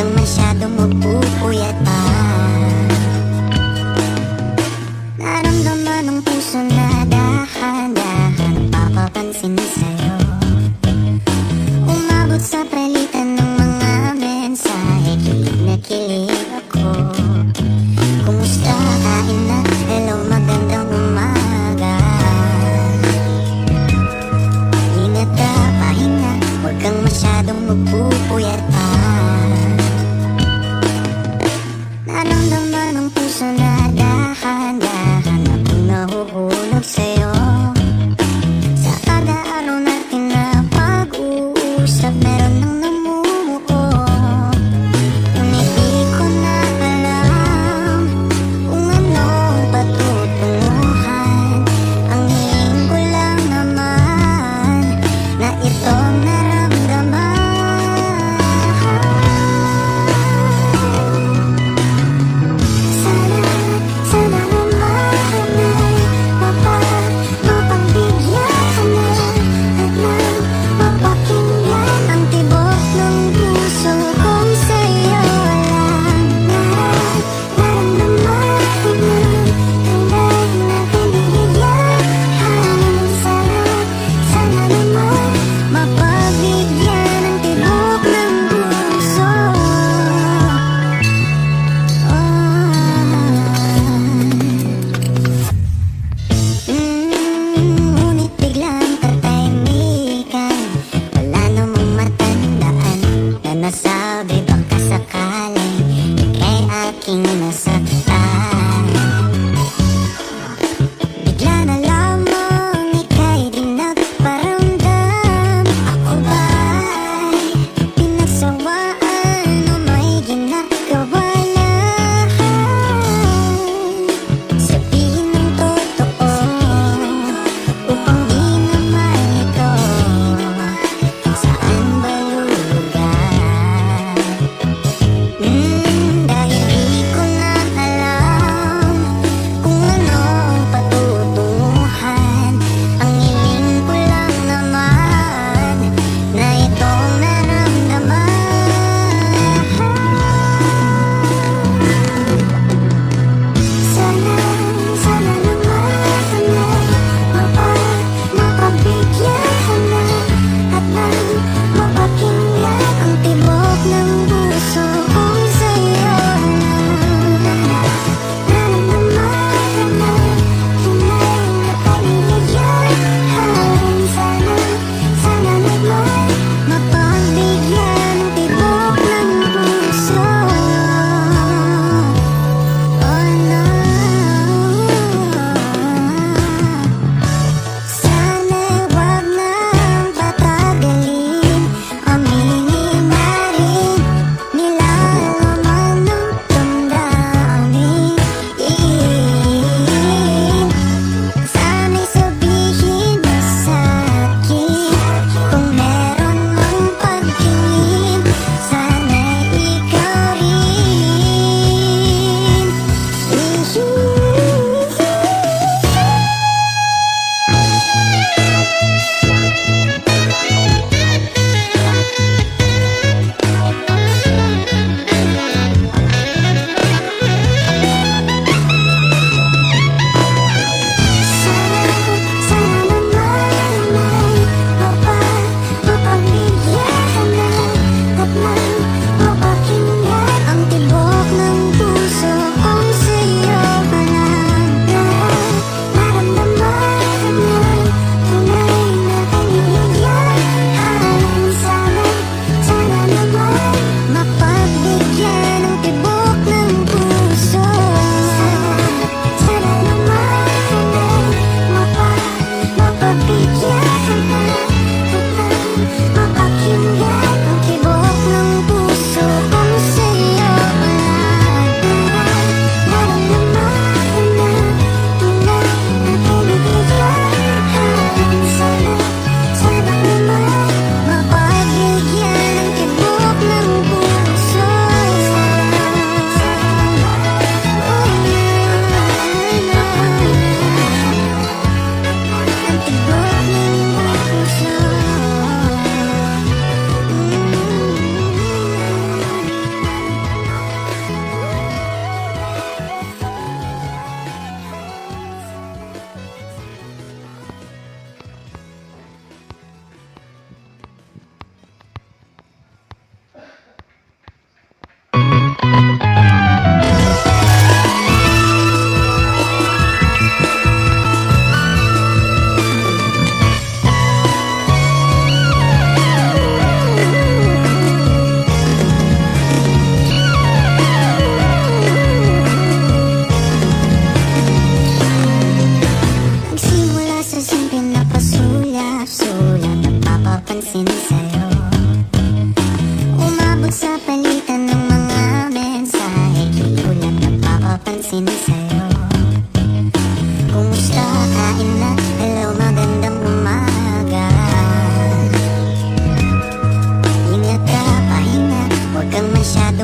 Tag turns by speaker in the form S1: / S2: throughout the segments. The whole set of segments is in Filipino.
S1: kang masyadong magpupuyat pa. Naramdaman ng puso na dahan-dahan papapansin sa'yo. Umabot sa palitan ng mga mensahe, kilig na kilig ako. Kumusta, kain na, hello, magandang umaga. Ingat ka, pahinga, huwag kang masyadong magpupuyat pa. Naramdaman ng puso na dahan-dahan akong nahuhulog sa'yo. Sa kada-araw natin na pag-uusap, meron nang namumuo. Ngunit di ko na alam kung anong patutunguhan. Ang hiling ko lang naman na itong naramdaman. Sana naman ay mapagbigyan ka na at nang mapakinggan ang tibok ng puso kong sa'yo lang naramdaman ko na tunay na kaligayahan. Sana naman mapagbigyan ang tibok ng puso. Ngunit biglang katahimikan, wala namang matandaan na nasabi baka sakaling ika'y aking nasaktan. Bigla na lamang ika'y di nagparamdam. Ako ba'y pinagsawaan o may ginagawa lang? Sabihin ng totoo upang di na malito. Saan ba lulugar? Dahil di ko na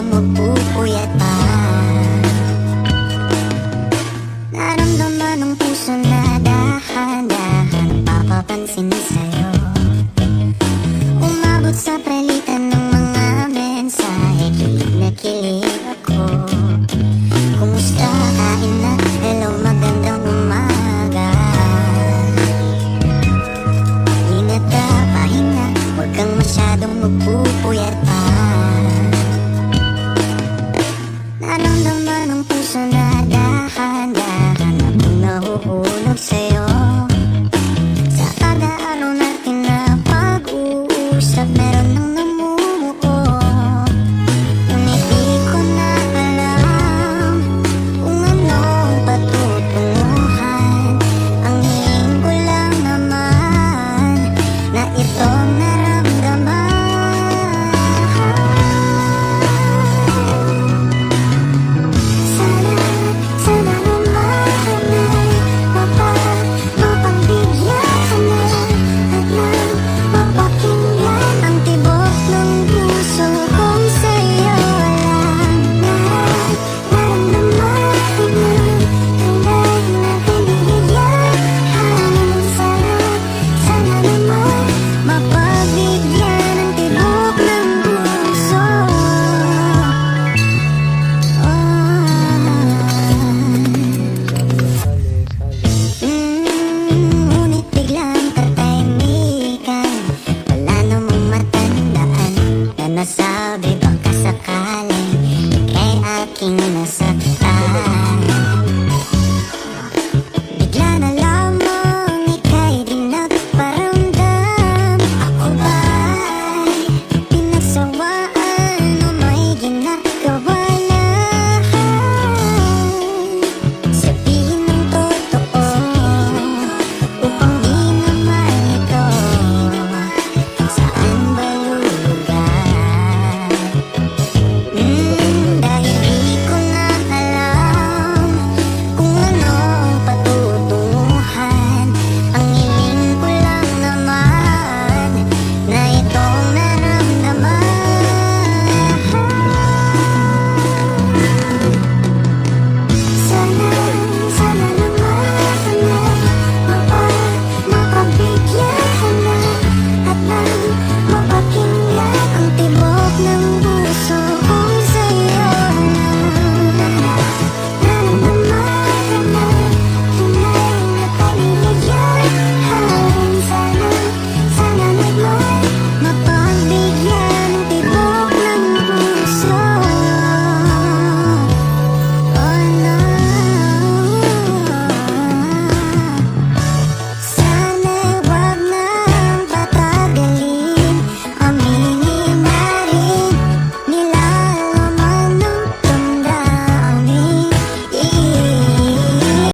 S1: magpupuyat pa. Naramdaman ng puso na dahan-dahan papapansin sa'yo. Umabot sa prelita